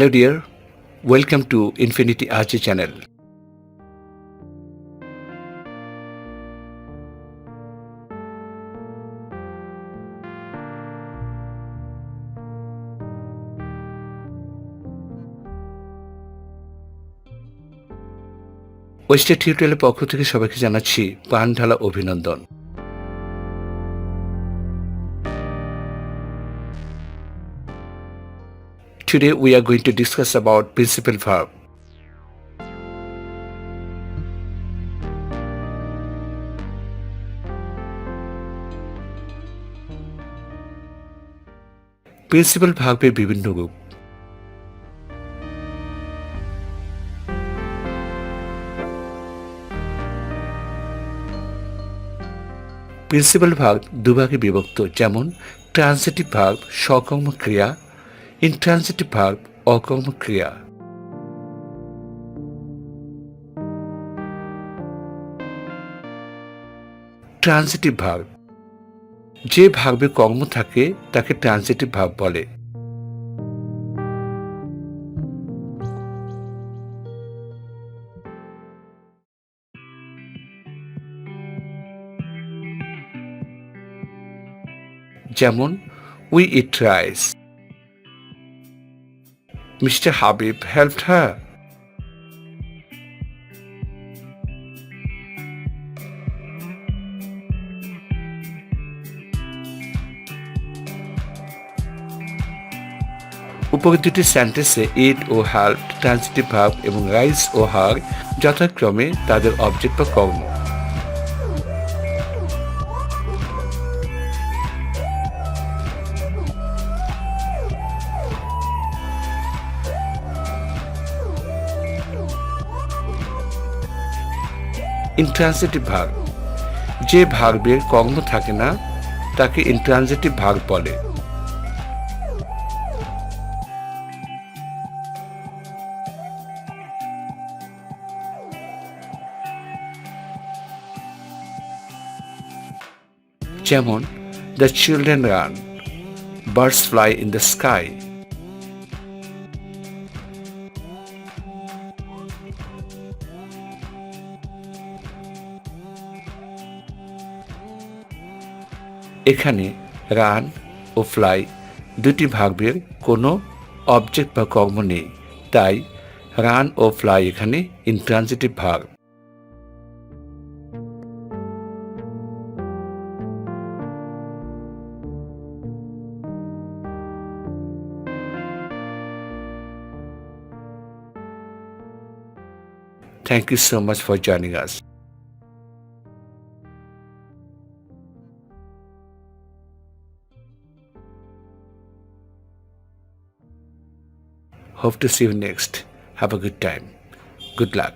Hello dear, welcome to Infinity Ahzee channel. Oyster টিউটোরিয়ালের পক্ষ থেকে সবাইকে জানাচ্ছি প্রাণ ঢালা অভিনন্দন। Today we are going to discuss about principal verb. Principal ভার্বের বিভিন্ন রূপ। প্রিন্সিপাল ভার্ব দুভাগে বিভক্ত, যেমন ট্রান্সিটিভ ভার্ব সকর্ম ক্রিয়া, ইনট্রান্সিটিভ ভার্ব অকর্ম ক্রিয়া। ট্রান্সিটিভ ভার্ব, যে ভার্বে কর্ম থাকে তাকে ট্রান্সিটিভ ভার্ব বলে। যেমন we eat rice, Mr. Habib helped her. উপরের দুটি সেন্টেন্সে ইট ও হেল্প ট্রান্সিটিভ ভার্ব এবং রাইস ও হার যথাক্রমে তাদের অবজেক্ট বা কর্ম। ইনট্রান্সিটিভ ভার্ব, যে ভার্বের কর্ম থাকে না তাকে ইনট্রান্সিটিভ ভার্ব বলে। যেমন the children run, birds fly in the sky. এখানে রান ও ফ্লাই দুটি ভার্বের কোনো অবজেক্ট বা কর্ম নেই, তাই রান ও ফ্লাই এখানে intransitive verb. Thank you so much for joining us. Hope to see you next. Have a good time. Good luck.